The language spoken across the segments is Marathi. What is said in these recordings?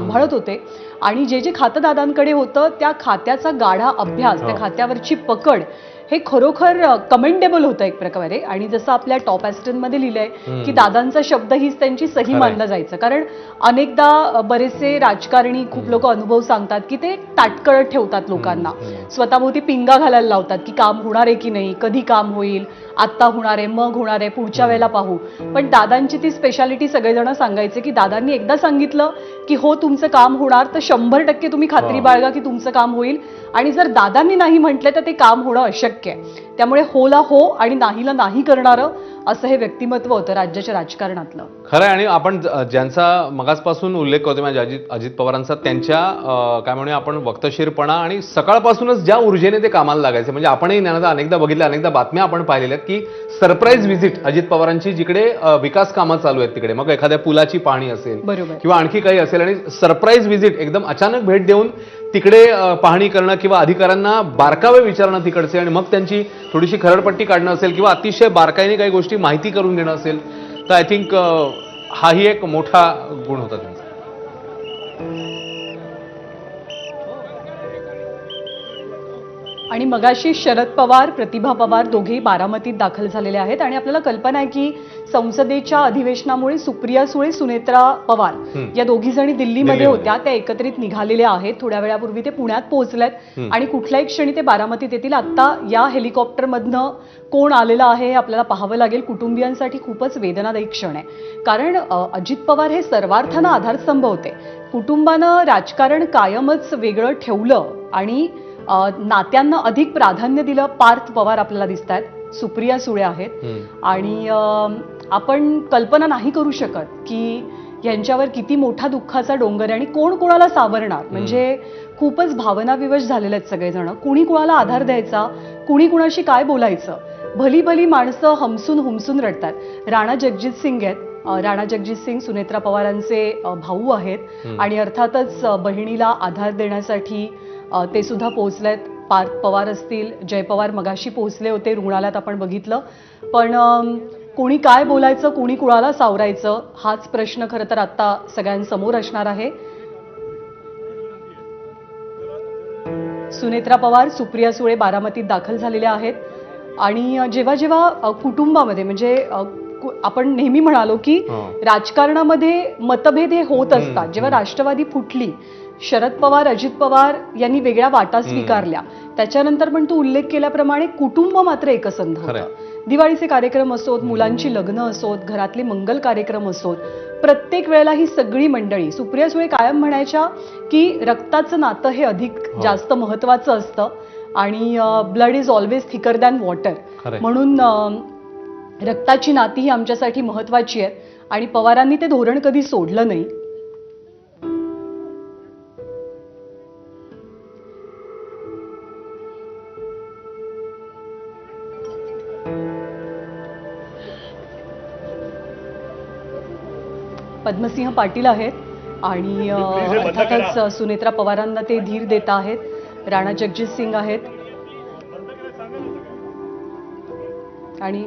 सांभाळत होते आणि जे जे खातं दादांकडे होतं त्या खात्याचा गाढा अभ्यास, त्या खात्यावरची पकड हे खरोखर कमेंडेबल होतं एक प्रकारे. आणि जसं आपल्या टॉप ॲस्टनमध्ये लिहिलंय की दादांचा शब्द हीच त्यांची सही मानलं जायचं. कारण अनेकदा बरेचसे राजकारणी खूप लोक अनुभव सांगतात की ते ताटकळत ठेवतात लोकांना, स्वतःभोवती पिंगा घालायला लावतात की काम होणार आहे की नाही, कधी काम होईल, आत्ता होणार आहे, मग होणार आहे, पुढच्या वेळेला पाहू. पण दादांची ती स्पेशालिटी सगळेजण सांगायचे की दादांनी एकदा सांगितलं की हो तुमचं काम होणार तर 100% तुम्ही खात्री बाळगा की तुमचं काम होईल. आणि जर दादांनी नाही म्हटलं तर ते काम होणं अशक्य आहे. त्यामुळे होला हो आणि नाहीला नाही करणारं असं हे व्यक्तिमत्व होतं राज्याच्या राजकारणातलं. खरं आहे. आणि आपण ज्यांचा मगासपासून उल्लेख करतो म्हणजे अजित पवारांचा, त्यांच्या काय म्हणूया आपण वक्तशीरपणा आणि सकाळपासूनच ज्या ऊर्जेने ते कामाला लागायचे. म्हणजे आपणही ज्ञानाचा अनेकदा बघितल्या, अनेकदा बातम्या आपण पाहिलेल्या आहेत की सरप्राईज व्हिजिट अजित पवारांची जिकडे विकास कामं चालू आहेत तिकडे, मग एखाद्या पुलाची पाहणी असेल किंवा आणखी काही असेल, आणि सरप्राईज व्हिजिट एकदम अचानक भेट देऊन तिकडे पाहणी करणं किंवा अधिकाऱ्यांना बारकावे विचारणं तिकडचे आणि मग त्यांची थोडीशी खरडपट्टी काढणं असेल किंवा अतिशय बारकाईने काही गोष्टी माहिती करून घेणं असेल, तर आय थिंक हाही एक मोठा गुण होता त्यांचा. आणि मगाशी शरद पवार, प्रतिभा पवार दोघेही बारामतीत दाखल झालेले आहेत. आणि आपल्याला कल्पना आहे की संसदेच्या अधिवेशनामुळे सुप्रिया सुळे, सुनेत्रा पवार या दोघी जणी दिल्लीमध्ये होत्या, त्या एकत्रित निघालेल्या आहेत. थोड्या वेळापूर्वी ते पुण्यात पोहोचलेत आणि कुठल्याही क्षणी ते बारामतीत येतील. आता या हेलिकॉप्टरमधनं कोण आलेलं आहे हे आपल्याला पाहावं लागेल. कुटुंबियांसाठी खूपच वेदनादायी क्षण आहे. कारण अजित पवार हे सर्वार्थानं आधारस्तंभ होते. कुटुंबानं राजकारण कायमच वेगळं ठेवलं आणि नात्यांना अधिक प्राधान्य दिलं. पार्थ पवार आपल्याला दिसत आहेत, सुप्रिया सुळे आहेत. आणि आपण कल्पना नाही करू शकत की यांच्यावर किती मोठा दुःखाचा डोंगर आहे आणि कोण कोणाला सावरणार. म्हणजे खूपच भावनाविवश झालेले आहेत सगळेजण. कुणी कुणाला आधार द्यायचा, कुणी कुणाशी काय बोलायचं. भली भली माणसं हमसून हुमसून रडतात. राणा जगजित सिंग आहेत. राणा जगजित सिंग सुनेत्रा पवारांचे भाऊ आहेत आणि अर्थातच बहिणीला आधार देण्यासाठी ते सुद्धा पोहोचलेत. पार्थ पवार असतील, जय पवार मगाशी पोहोचले होते रुग्णालयात, आपण बघितलं. पण कोणी काय बोलायचं, कोणी कुणाला सावरायचं, हाच प्रश्न खरं तर आता सगळ्यांसमोर असणार आहे. सुनेत्रा पवार, सुप्रिया सुळे बारामतीत दाखल झालेल्या आहेत. आणि जेव्हा जेव्हा कुटुंबामध्ये म्हणजे आपण नेहमी म्हणालो की राजकारणामध्ये मतभेद हे होत असतात. जेव्हा राष्ट्रवादी फुटली, शरद पवार, अजित पवार यांनी वेगळ्या वाटा स्वीकारल्या. त्याच्यानंतर पण तू उल्लेख केल्याप्रमाणे कुटुंब मात्र एकसंध होतं. दिवाळीचे कार्यक्रम असोत, मुलांची लग्न असोत, घरातले मंगल कार्यक्रम असोत, प्रत्येक वेळेला ही सगळी मंडळी. सुप्रिया सुळे कायम म्हणायच्या की रक्ताचं नातं हे अधिक जास्त महत्वाचं असतं आणि blood is always thicker than water. म्हणून रक्ताची नाती ही आमच्यासाठी महत्वाची आहेत आणि पवारांनी ते धोरण कधी सोडलं नाही. पद्मसिंह पाटील आहेत आणि अर्थातच सुनेत्रा पवारांना ते धीर देत आहेत. राणा जगजित सिंग आहेत आणि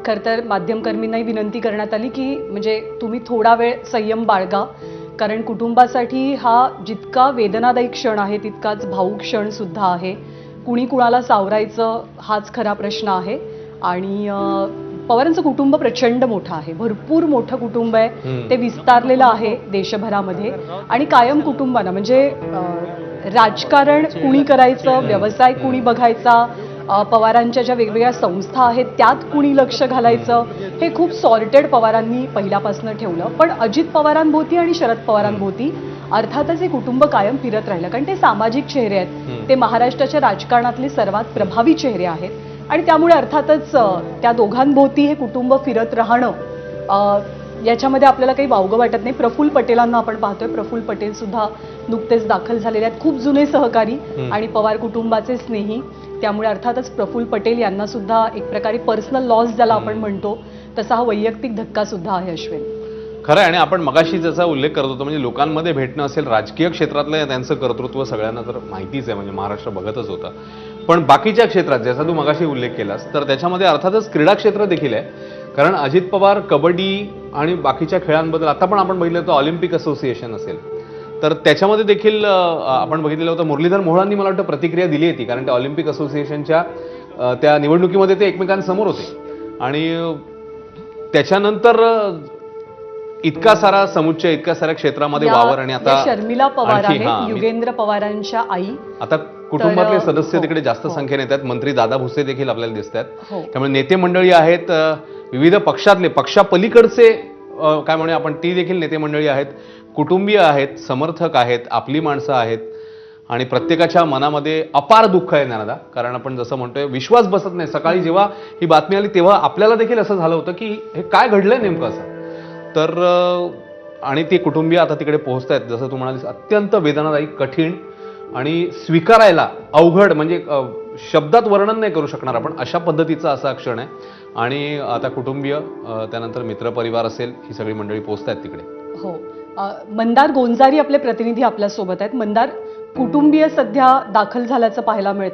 खरं तर माध्यमकर्मींनाही विनंती करण्यात आली की म्हणजे तुम्ही थोडा वेळ संयम बाळगा. कारण कुटुंबासाठी हा जितका वेदनादायी क्षण आहे तितकाच भावूक क्षण सुद्धा आहे. कुणी कुणाला सावरायचं हाच खरा प्रश्न आहे. आणि पवारांचं कुटुंब प्रचंड मोठं आहे, भरपूर मोठं कुटुंब आहे. ते विस्तारलेलं आहे देशभरामध्ये आणि कायम कुटुंबानं म्हणजे राजकारण कुणी करायचं, व्यवसाय कुणी बघायचा, पवारांच्या ज्या वेगवेगळ्या संस्था आहेत त्यात कुणी लक्ष घालायचं, हे खूप सॉर्टेड पवारांनी पहिल्यापासून ठेवलं. पण अजित पवारांभोवती आणि शरद पवारांभोवती अर्थातच हे कुटुंब कायम फिरत राहिलं. कारण ते सामाजिक चेहरे आहेत, ते महाराष्ट्राच्या राजकारणातले सर्वात प्रभावी चेहरे आहेत आणि त्यामुळे अर्थातच त्या दोघांभोवती हे कुटुंब फिरत राहणं याच्यामध्ये आपल्याला काही वावगं वाटत नाही. प्रफुल्ल पटेलांना आपण पाहतोय, प्रफुल्ल पटेल सुद्धा नुकतेच दाखल झालेले आहेत, खूप जुने सहकारी आणि पवार कुटुंबाचे स्नेही. त्यामुळे अर्थातच प्रफुल्ल पटेल यांना सुद्धा एक प्रकारे पर्सनल लॉस ज्याला आपण म्हणतो तसा हा वैयक्तिक धक्का सुद्धा आहे. अश्विन, खरं आहे. आणि आपण मगाशी ज्याचा उल्लेख करत होतो म्हणजे लोकांमध्ये भेटणं असेल, राजकीय क्षेत्रातलं त्यांचं कर्तृत्व सगळ्यांना तर माहितीच आहे, म्हणजे महाराष्ट्र बघतच होता. पण बाकीच्या क्षेत्रात ज्याचा तू मगाशी उल्लेख केलास तर त्याच्यामध्ये अर्थातच क्रीडा क्षेत्र देखील आहे. कारण अजित पवार कबड्डी आणि बाकीच्या खेळांबद्दल आता पण आपण बघितलं तर ऑलिम्पिक असोसिएशन असेल तर त्याच्यामध्ये देखील आपण बघितलेलं होतं. मुरलीधर मोहोळांनी मला वाटतं प्रतिक्रिया दिली होती, कारण त्या ऑलिम्पिक असोसिएशनच्या त्या निवडणुकीमध्ये ते एकमेकांसमोर होते आणि त्याच्यानंतर इतका सारा समुच्चय, इतक्या साऱ्या क्षेत्रामध्ये वावर आणि आता शर्मिला पवार आणखी, आहेत, हां, युगेंद्र पवारांच्या आई. आता कुटुंबातले तर, सदस्य हो, तिकडे जास्त हो. संख्येने येत आहेत. मंत्री दादा भुसे देखील आपल्याला दिसत आहेत. हो. त्यामुळे नेते मंडळी आहेत, विविध पक्षातले, पक्षापलीकडचे काय म्हणूया आपण, ती देखील नेते मंडळी आहेत, कुटुंबीय आहेत, समर्थक आहेत, आपली माणसं आहेत आणि प्रत्येकाच्या मनामध्ये अपार दुःख आहे ज्ञानदा. कारण आपण जसं म्हणतोय विश्वास बसत नाही. सकाळी जेव्हा ही बातमी आली तेव्हा आपल्याला देखील असं झालं होतं की हे काय घडलंय नेमकं असं. तर आणि ती कुटुंबीय आता तिकडे पोहोचतायत, जसं तू म्हणालीस, अत्यंत वेदनादायी, कठीण आणि स्वीकारायला अवघड, म्हणजे शब्दात वर्णन नाही करू शकणार आपण, अशा पद्धतीचा असा क्षण आहे. आणि आता कुटुंबीय, त्यानंतर मित्रपरिवार असेल, ही सगळी मंडळी पोहोचतायत तिकडे. हो. मंदार गोंजारी आपले प्रतिनिधी आपल्या सोबत आहेत. मंदार, कुटुंबीय सध्या दाखल झाल्याचं पाहायला मिळतं.